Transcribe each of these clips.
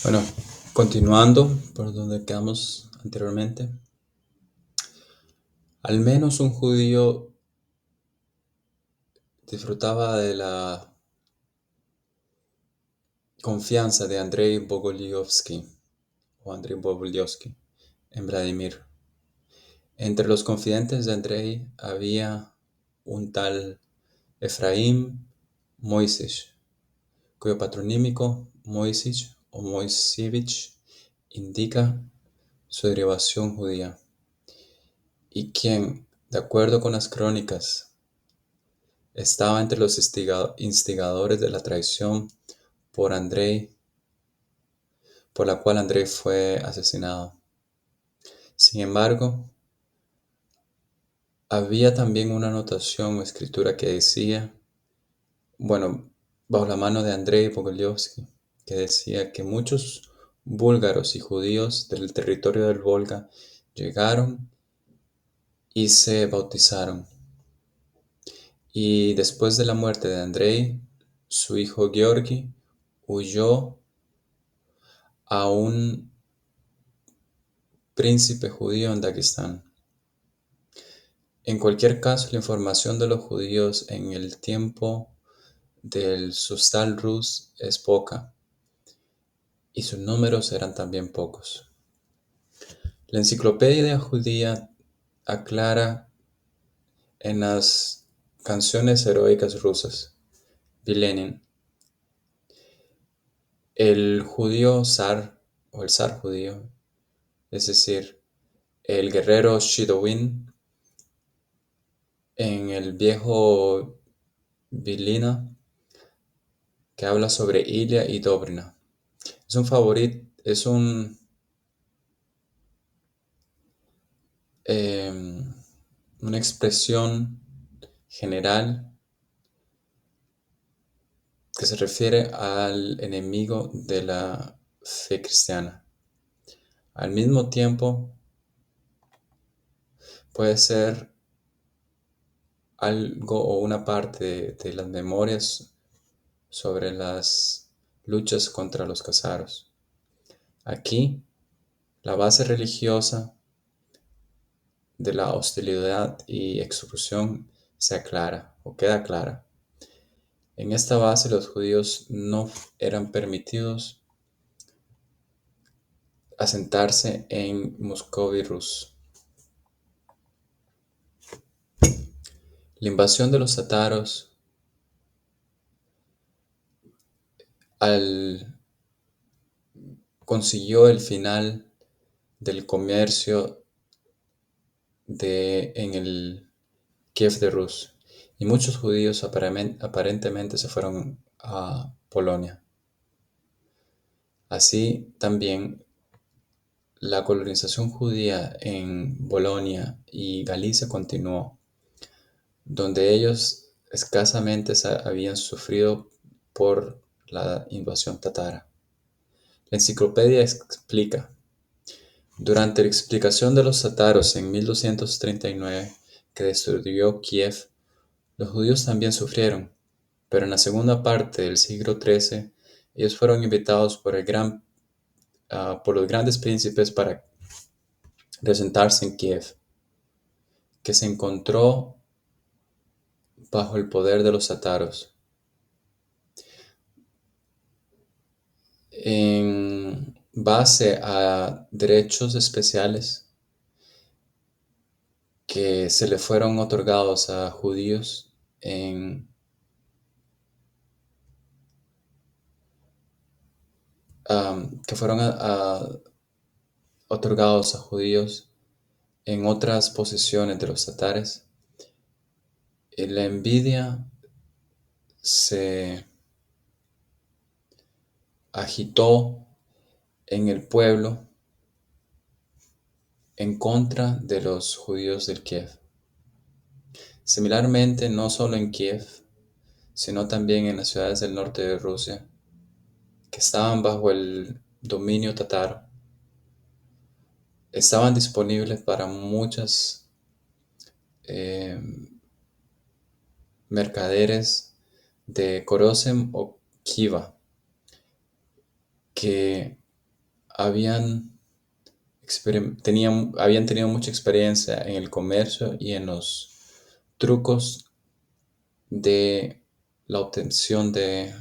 Bueno, continuando por donde quedamos anteriormente, al menos un judío disfrutaba de la confianza de Andrei Bogolyovsky en Vladimir. Entre los confidentes de Andrei había un tal Efraín Moisés, cuyo patronímico Moisés o Moisevich indica su derivación judía, y quien, de acuerdo con las crónicas, estaba entre los instigadores de la traición por Andrei, por la cual Andrei fue asesinado. Sin embargo, había también una anotación o escritura que decía, bueno, bajo la mano de Andrei Bogolyovsky, que decía que muchos búlgaros y judíos del territorio del Volga llegaron y se bautizaron. Y después de la muerte de Andrei, su hijo Georgi huyó a un príncipe judío en Dagestán. En cualquier caso, la información de los judíos en el tiempo del Sultán Rus es poca, y sus números eran también pocos. La enciclopedia judía aclara en las canciones heroicas rusas, Vilenin, el judío zar o el zar judío, es decir, el guerrero Shidowin, en el viejo Vilina, que habla sobre Ilia y Dobrina. Es un favorito, em, una expresión general que se refiere al enemigo de la fe cristiana. Al mismo tiempo, puede ser algo o una parte de las memorias sobre las luchas contra los cázaros. Aquí, la base religiosa de la hostilidad y exclusión se aclara o queda clara. En esta base los judíos no eran permitidos asentarse en Moscovy Rus. La invasión de los tártaros al, consiguió el final del comercio en el Kiev de Rus, y muchos judíos aparentemente se fueron a Polonia. Así también la colonización judía en Bolonia y Galicia continuó, donde ellos escasamente habían sufrido por la invasión tátara. La enciclopedia explica: durante la explicación de los tártaros en 1239, que destruyó Kiev, los judíos también sufrieron, pero en la segunda parte del siglo XIII, ellos fueron invitados por los grandes príncipes para presentarse en Kiev, que se encontró bajo el poder de los tártaros. En base a derechos especiales que se le fueron otorgados a judíos que fueron otorgados a judíos en otras posesiones de los tatares, la envidia se agitó en el pueblo en contra de los judíos del Kiev. Similarmente, no solo en Kiev, sino también en las ciudades del norte de Rusia, que estaban bajo el dominio tataro, estaban disponibles para muchas eh, mercaderes de Korosem o Kiva, que habían, habían tenido mucha experiencia en el comercio y en los trucos de la obtención de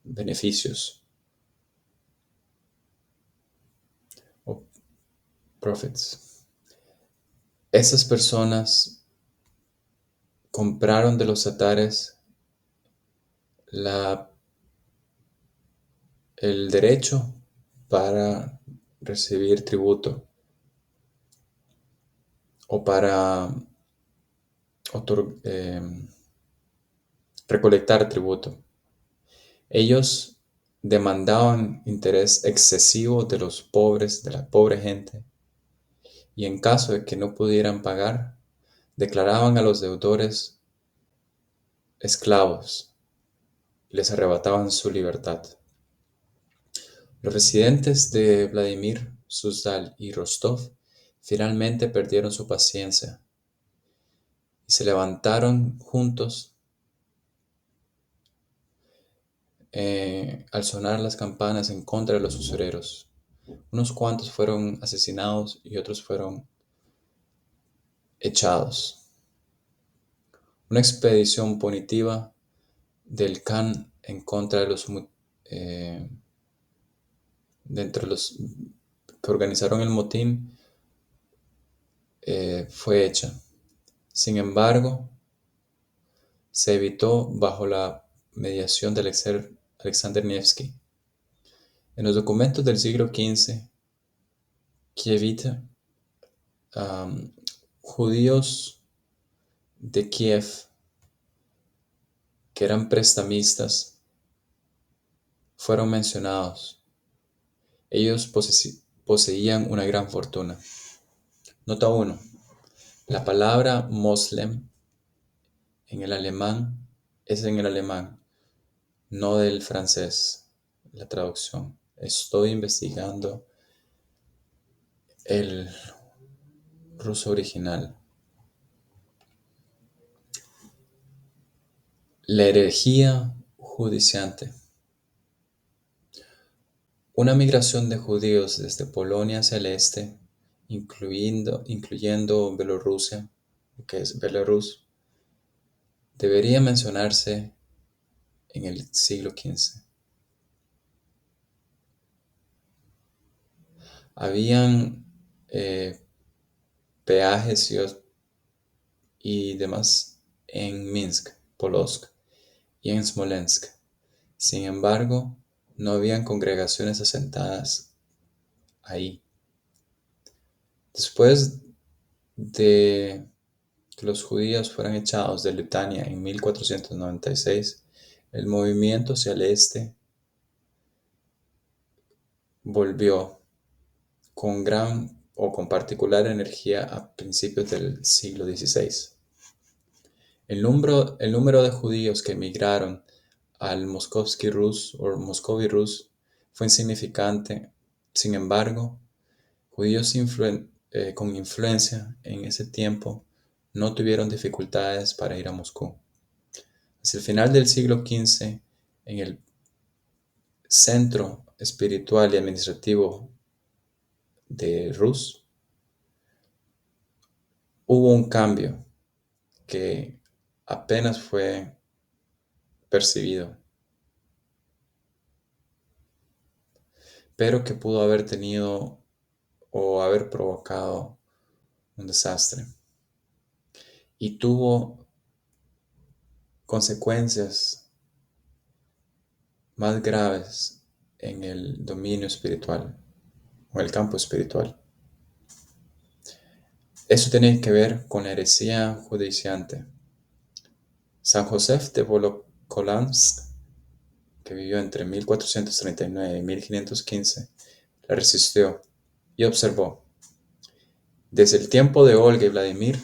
beneficios o profits. Esas personas compraron de los atares la, el derecho para recibir tributo o para recolectar tributo. Ellos demandaban interés excesivo de los pobres, de la pobre gente, y en caso de que no pudieran pagar, declaraban a los deudores esclavos y les arrebataban su libertad. Los residentes de Vladimir, Suzdal y Rostov finalmente perdieron su paciencia y se levantaron juntos al sonar las campanas en contra de los usureros. Unos cuantos fueron asesinados y otros fueron echados. Una expedición punitiva del Khan en contra de eh, los que organizaron el motín fue hecha. Sin embargo, se evitó bajo la mediación de Alexander Nevsky. En los documentos del siglo XV, Kievita, judíos de Kiev que eran prestamistas fueron mencionados. Ellos poseían una gran fortuna. Nota 1. La palabra Moslem en el alemán es en el alemán, no del francés, la traducción. Estoy investigando el ruso original. La herejía judiciante. Una migración de judíos desde Polonia hacia el este, incluyendo Bielorrusia, que es Belarus, debería mencionarse en el siglo XV. Habían peajes y demás en Minsk, Polotsk y en Smolensk. Sin embargo, no habían congregaciones asentadas ahí. Después de que los judíos fueran echados de Lituania en 1496, el movimiento hacia el este volvió con particular energía a principios del siglo XVI. El número de judíos que emigraron al Moscovsky Rus o Moscovy Rus fue insignificante. Sin embargo, judíos con influencia en ese tiempo no tuvieron dificultades para ir a Moscú. Hacia el final del siglo XV, en el centro espiritual y administrativo de Rus, hubo un cambio que apenas fue percibido, pero que pudo haber tenido o haber provocado un desastre y tuvo consecuencias más graves en el dominio espiritual o el campo espiritual. Eso tiene que ver con la heresía judiciante. San Josef de Volokolamsk, que vivió entre 1439 y 1515, la resistió y observó. Desde el tiempo de Olga y Vladimir,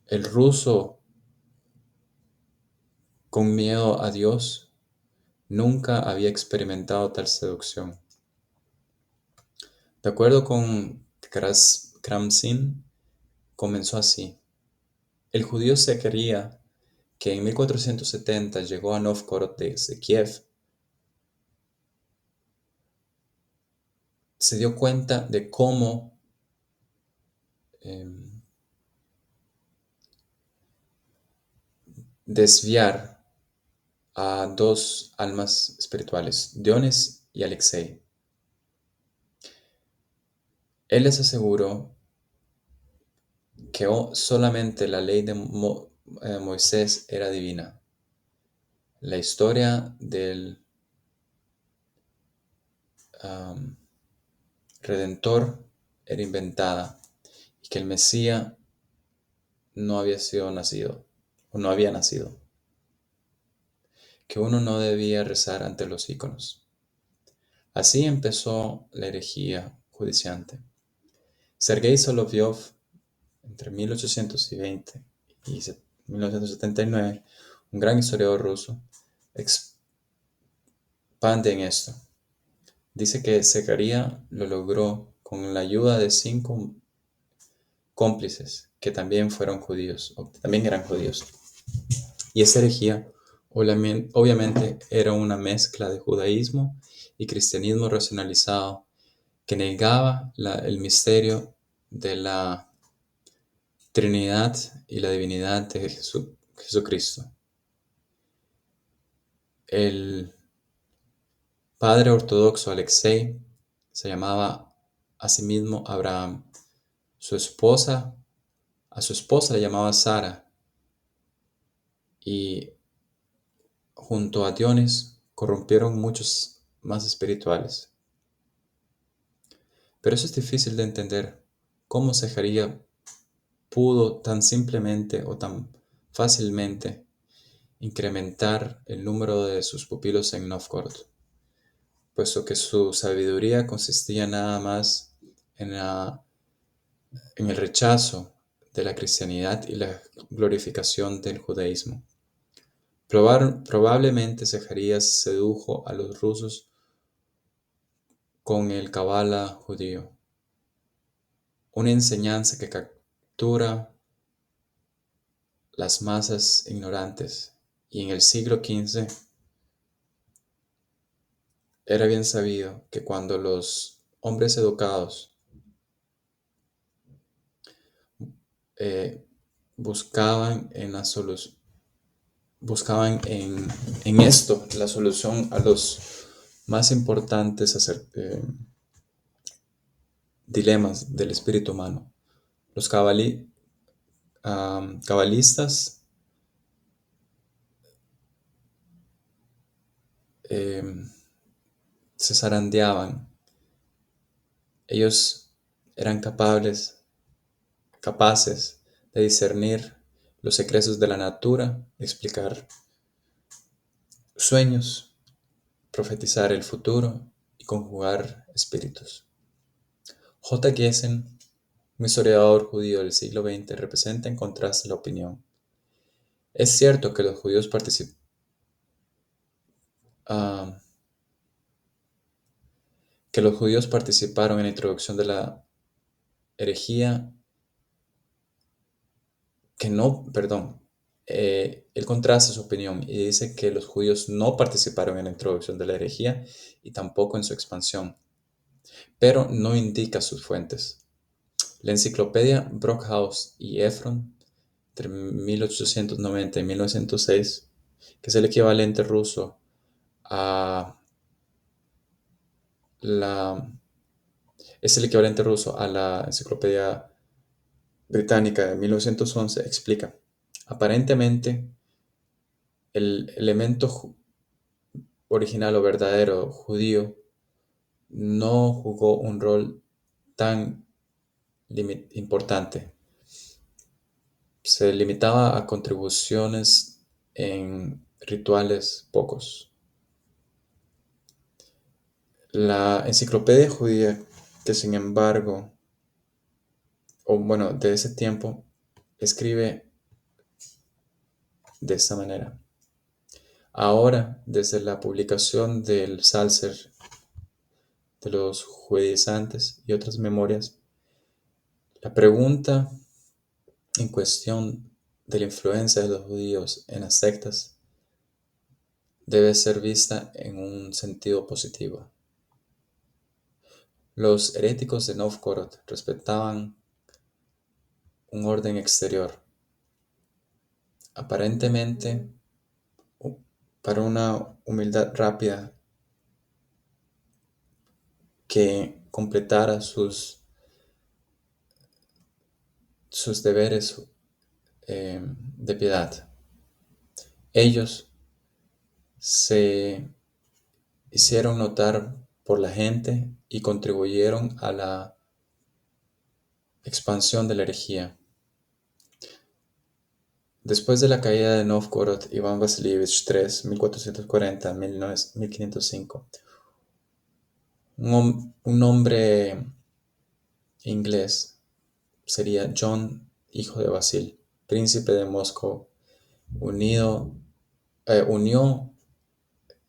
el ruso con miedo a Dios nunca había experimentado tal seducción. De acuerdo con Kramsin, comenzó así. El judío se creía que en 1470 llegó a Novgorod desde Kiev se dio cuenta de cómo em, desviar a dos almas espirituales, Dionis y Alexei. Él les aseguró que solamente la ley de Moisés era divina. La historia del am, Redentor era inventada y que el Mesías no había sido nacido o no había nacido, que uno no debía rezar ante los íconos. Así empezó la herejía judiciante. Sergei Solovyov, entre 1820 y 1979, un gran historiador ruso, expande en esto. Dice que Zecaría lo logró con la ayuda de 5 cómplices que también fueron judíos, o que también eran judíos. Y esa herejía obviamente era una mezcla de judaísmo y cristianismo racionalizado que negaba el misterio de la Trinidad y la divinidad de Jesucristo. El padre ortodoxo Alexei se llamaba a sí mismo Abraham. A su esposa le llamaba Sara y junto a Dionis corrompieron muchos más espirituales. Pero eso es difícil de entender. ¿Cómo Zecaría pudo tan simplemente o tan fácilmente incrementar el número de sus pupilos en Novgorod? Puesto que su sabiduría consistía nada más en, en el rechazo de la cristianidad y la glorificación del judaísmo. Probablemente Zacarías sedujo a los rusos con el Kabbalah judío, una enseñanza que captura las masas ignorantes, y en el siglo XV era bien sabido que cuando los hombres educados eh, buscaban en esto la solución a los más importantes dilemas del espíritu humano. Los cabalistas eh, se zarandeaban. Ellos eran capaces de discernir los secretos de la natura, explicar sueños, profetizar el futuro y conjugar espíritus. J. Gessen, un historiador judío del siglo XX, representa en contraste la opinión. Es cierto que los judíos participaron en la introducción de la herejía, él contrasta su opinión y dice que los judíos no participaron en la introducción de la herejía y tampoco en su expansión, pero no indica sus fuentes. La enciclopedia Brockhaus y Efron, entre 1890 y 1906, que es el equivalente ruso a la, es el equivalente ruso a la enciclopedia británica de 1911, explica: aparentemente, el elemento original o verdadero judío no jugó un rol tan importante. Se limitaba a contribuciones en rituales pocos. La enciclopedia judía, que sin embargo, o bueno, de ese tiempo, escribe de esta manera: ahora, desde la publicación del Salzer de los judaizantes y otras memorias, la pregunta en cuestión de la influencia de los judíos en las sectas debe ser vista en un sentido positivo. Los heréticos de Novgorod respetaban un orden exterior, aparentemente para una humildad rápida que completara sus deberes de piedad. Ellos se hicieron notar por la gente y contribuyeron a la expansión de la herejía. Después de la caída de Novgorod, Iván Vasilievich III, 1440-1505, un hombre inglés, sería John, hijo de Basil, príncipe de Moscú, unió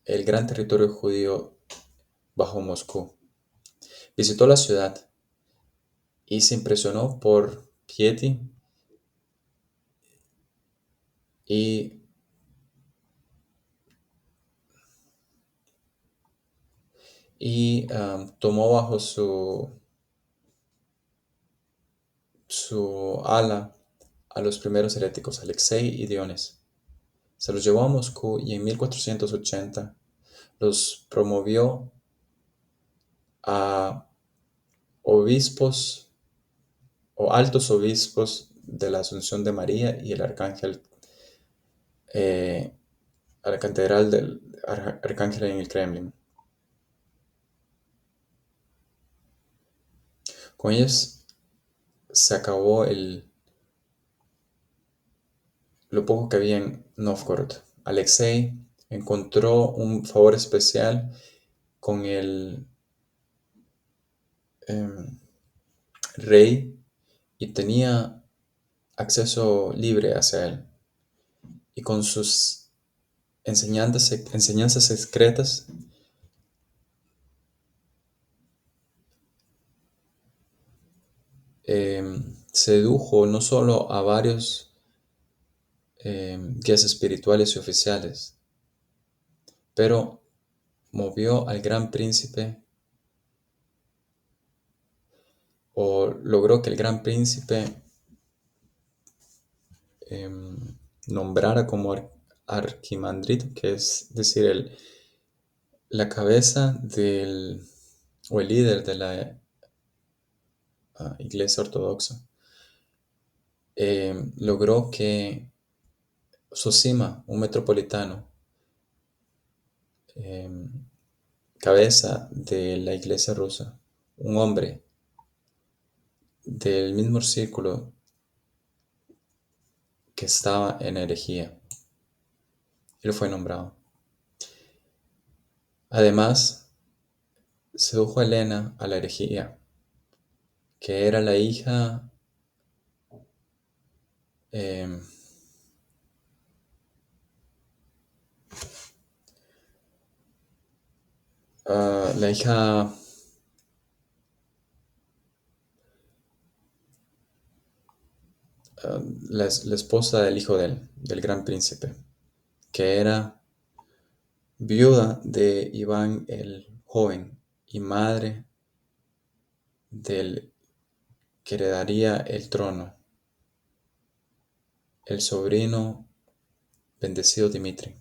el gran territorio judío bajo Moscú. Visitó la ciudad y se impresionó por Pieti y, tomó bajo su ala a los primeros heréticos, Alexei y Diones. Se los llevó a Moscú y en 1480 los promovió a obispos o altos obispos de la Asunción de María y el Arcángel, a la catedral del Arcángel en el Kremlin. Con ellos se acabó lo poco que había en Novgorod. Alexei encontró un favor especial con el rey y tenía acceso libre hacia él. Y con sus enseñanzas secretas sedujo no solo a varios guías espirituales y oficiales, pero movió al gran príncipe o logró que el gran príncipe nombrara como arquimandrito, que es decir, la cabeza o el líder de la Iglesia Ortodoxa. Logró que Zosima, un metropolitano, cabeza de la Iglesia rusa, un hombre del mismo círculo que estaba en herejía, él fue nombrado. Además, sedujo a Helena a la herejía, que era la hija eh, la hija la esposa del hijo del gran príncipe, que era viuda de Iván el joven y madre del que heredaría el trono, el sobrino bendecido Dimitri.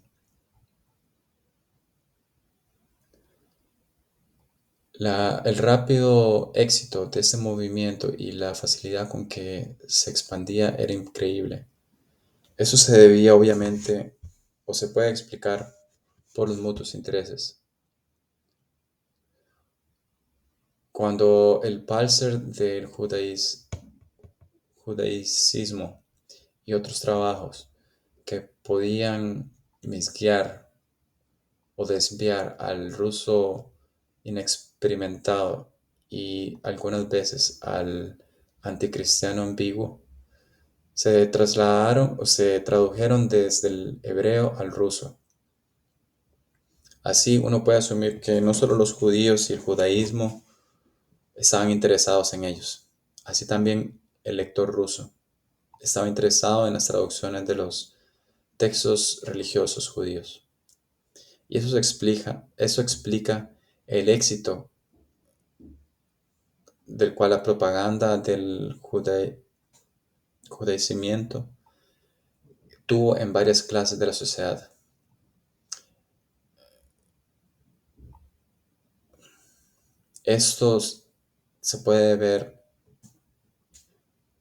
El rápido éxito de ese movimiento y la facilidad con que se expandía era increíble. Eso se debía obviamente, o se puede explicar, por los mutuos intereses. Cuando el Palser del judaísmo y otros trabajos que podían misguiar o desviar al ruso inexperimentado y algunas veces al anticristiano ambiguo, se trasladaron o se tradujeron desde el hebreo al ruso. Así uno puede asumir que no solo los judíos y el judaísmo estaban interesados en ellos, así también el lector ruso estaba interesado en las traducciones de los textos religiosos judíos. Y eso explica el éxito del cual la propaganda del judaicimiento tuvo en varias clases de la sociedad. Esto se puede ver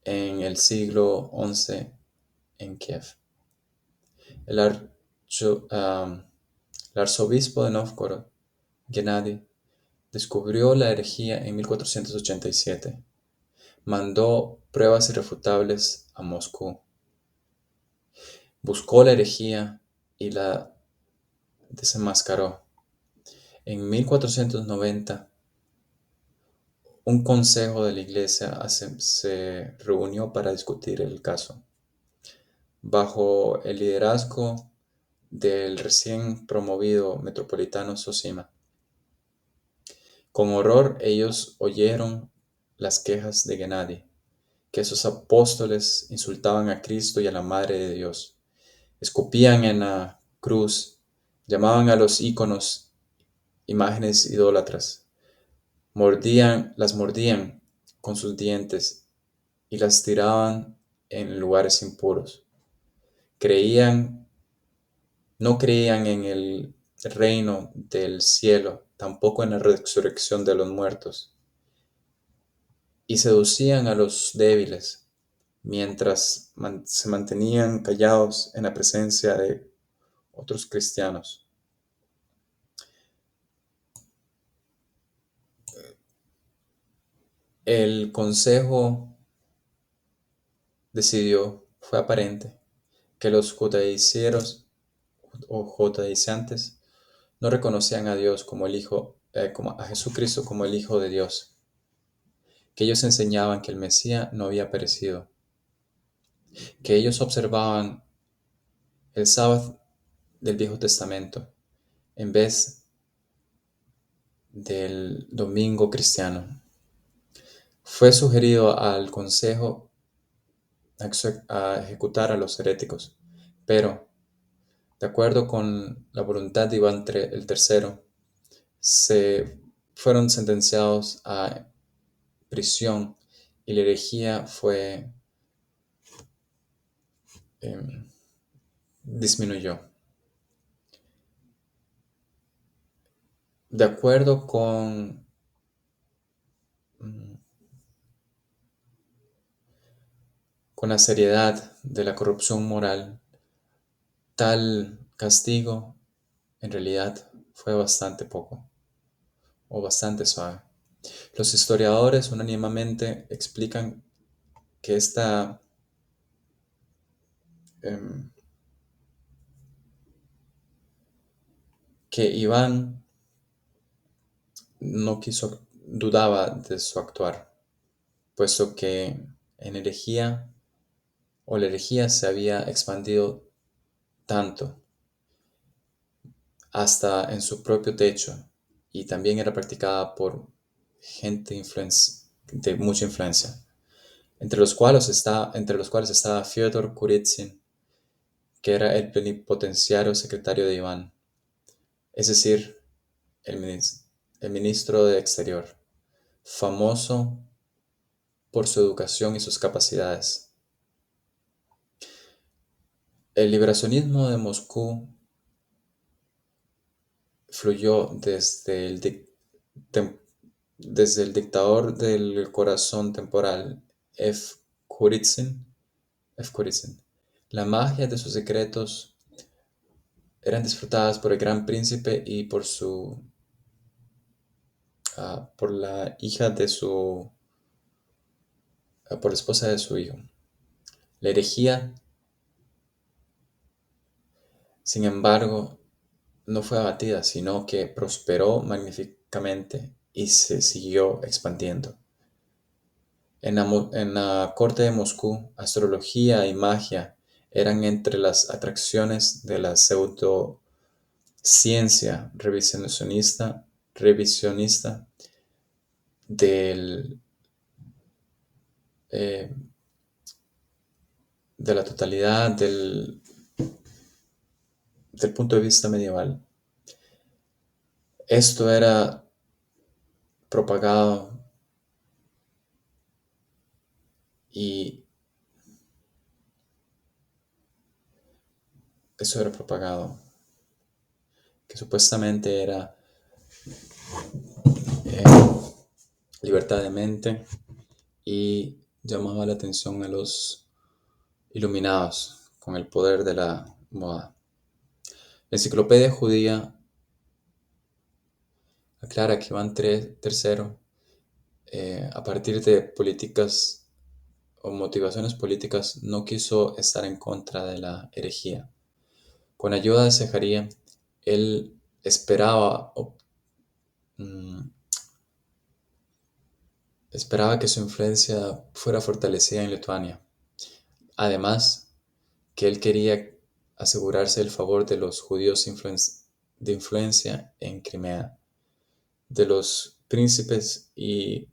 en el siglo XI en Kiev. El, el arzobispo de Novgorod, Gennady, descubrió la herejía en 1487. Mandó pruebas irrefutables a Moscú. Buscó la herejía y la desenmascaró. En 1490, un consejo de la iglesia se reunió para discutir el caso. Bajo el liderazgo del recién promovido metropolitano Zosima. Con horror ellos oyeron las quejas de Gennady, que sus apóstoles insultaban a Cristo y a la Madre de Dios, escupían en la cruz, llamaban a los íconos imágenes idólatras, las mordían con sus dientes y las tiraban en lugares impuros. No creían en el reino del cielo, tampoco en la resurrección de los muertos, y seducían a los débiles mientras se mantenían callados en la presencia de otros cristianos. El consejo fue aparente, que los judaizantes no reconocían a Dios como el Hijo, como a Jesucristo como el Hijo de Dios, que ellos enseñaban que el Mesías no había perecido, que ellos observaban el sábado del Viejo Testamento en vez del domingo cristiano. Fue sugerido al consejo a ejecutar a los heréticos, pero, de acuerdo con la voluntad de Iván el III, se fueron sentenciados a prisión y la herejía em, disminuyó. De acuerdo mm, con la seriedad de la corrupción moral, tal castigo en realidad fue bastante poco o bastante suave. Los historiadores unánimemente explican que em, que Iván dudaba de su actuar, puesto que en herejía o la herejía se había expandido tanto hasta en su propio techo y también era practicada por gente de mucha influencia, entre los cuales estaba Fyodor Kurizin, que era el plenipotenciario secretario de Iván, es decir, el ministro de Exterior, famoso por su educación y sus capacidades. El liberacionismo de Moscú fluyó desde el dictador del corazón temporal, F. Kurizin. La magia de sus secretos eran disfrutadas por el gran príncipe y por la hija por la esposa de su hijo. La herejía, sin embargo, no fue abatida, sino que prosperó magníficamente y se siguió expandiendo. En la corte de Moscú, astrología y magia eran entre las atracciones de la pseudociencia revisionista del, eh, de la totalidad del punto de vista medieval. Esto era propagado y eso era propagado, que supuestamente era eh, libertad de mente y llamaba la atención a los iluminados con el poder de la moda. La enciclopedia judía aclara que Iván III, a partir de políticas o motivaciones políticas, no quiso estar en contra de la herejía. Con ayuda de Sejaría, él esperaba, mm, esperaba que su influencia fuera fortalecida en Lituania. Además, que él quería asegurarse el favor de los judíos de influencia en Crimea, de los príncipes y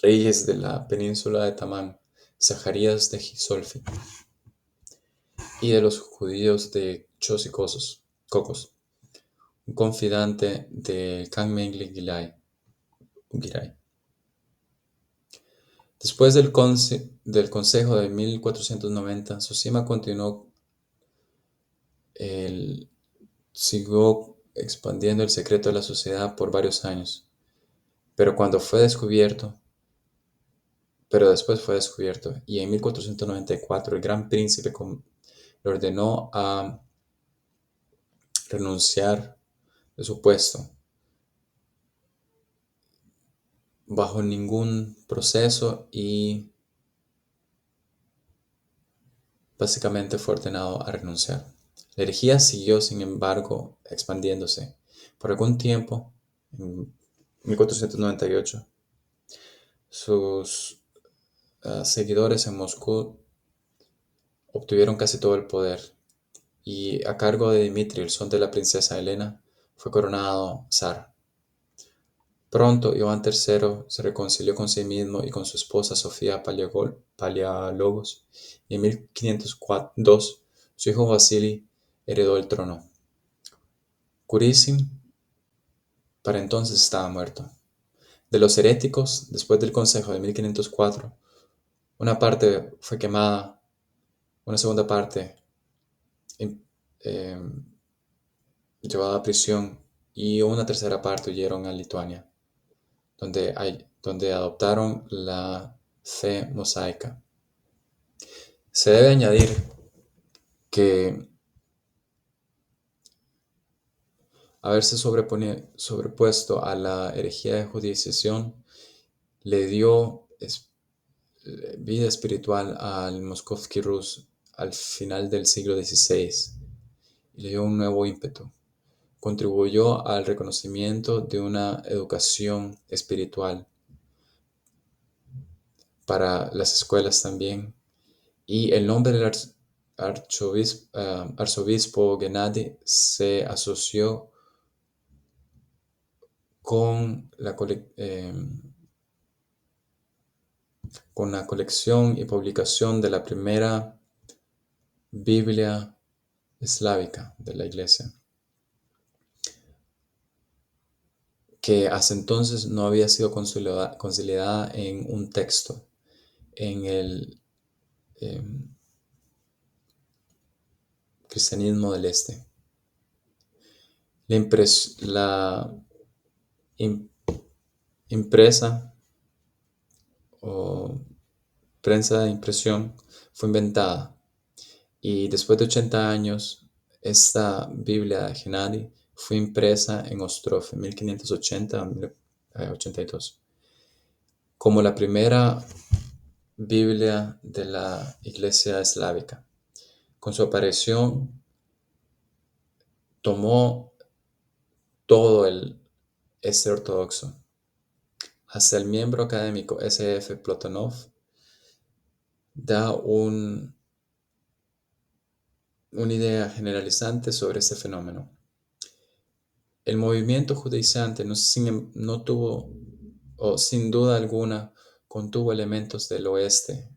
reyes de la península de Tamán, Zacarías de Gisolfi, y de los judíos de Chos y Cocos, un confidente de Khan Mengele Giray. Después del Consejo de 1490, Zosima el, siguió expandiendo el secreto de la sociedad por varios años, pero cuando fue descubierto, pero después fue descubierto, y en 1494 el gran príncipe le ordenó a renunciar de su puesto bajo ningún proceso y básicamente fue ordenado a renunciar. La herejía siguió, sin embargo, expandiéndose. Por algún tiempo, en 1498, sus seguidores en Moscú obtuvieron casi todo el poder y a cargo de Dmitri, el son de la princesa Elena, fue coronado zar. Pronto Iván III se reconcilió con sí mismo y con su esposa Sofía Paleólogos y en 1502 su hijo Vasily heredó el trono. Kurísin para entonces estaba muerto. De los heréticos, después del Consejo de 1504, una parte fue quemada, una segunda parte eh, llevada a prisión y una tercera parte huyeron a Lituania, donde adoptaron la fe mosaica. Se debe añadir que haberse sobrepuesto a la herejía de judiciación le dio vida espiritual al Moskovsky Rus al final del siglo XVI y le dio un nuevo ímpetu. Contribuyó al reconocimiento de una educación espiritual para las escuelas también, y el nombre del arzobispo Gennady se asoció con con la colección y publicación de la primera Biblia eslávica de la Iglesia, que hasta entonces no había sido consolidada en un texto en el eh, cristianismo del Este. La im- impresa o prensa de impresión fue inventada y después de 80 años esta Biblia de Gennady fue impresa en Ostrov en 1580-82 como la primera Biblia de la Iglesia eslávica. Con su aparición tomó todo el este ortodoxo. Hasta el miembro académico S. F. Plotonov da una idea generalizante sobre este fenómeno. El movimiento judaizante no tuvo, o sin duda alguna, contuvo elementos del oeste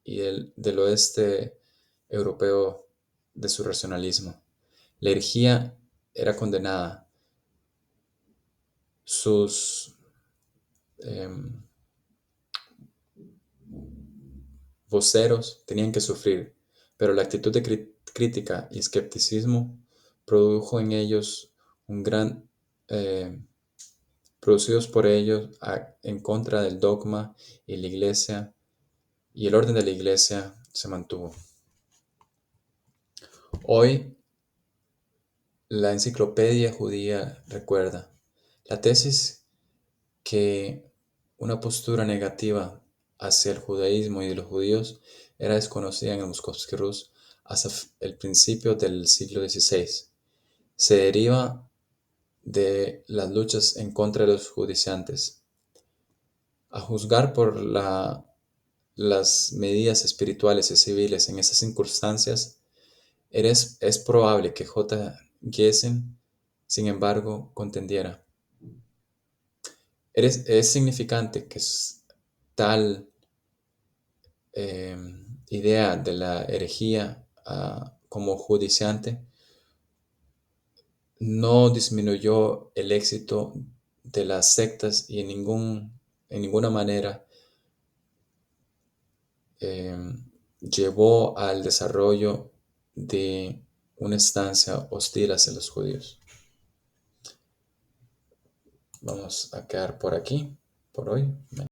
y del oeste europeo de su racionalismo. La herejía era condenada. Sus, em, voceros tenían que sufrir, pero la actitud de crítica y escepticismo produjo en ellos un gran, eh, producidos por ellos en contra del dogma y la iglesia, y el orden de la iglesia se mantuvo. Hoy, la enciclopedia judía recuerda la tesis que una postura negativa hacia el judaísmo y de los judíos era desconocida en Moscovsky Rus hasta el principio del siglo XVI. Se deriva de las luchas en contra de los judaizantes. A juzgar por las medidas espirituales y civiles en esas circunstancias, es probable que J. Gessen, sin embargo, contendiera. Es significante que tal eh, idea de la herejía como judiciante no disminuyó el éxito de las sectas y en ninguna manera eh, llevó al desarrollo de una estancia hostil hacia los judíos. Vamos a quedar por aquí, por hoy.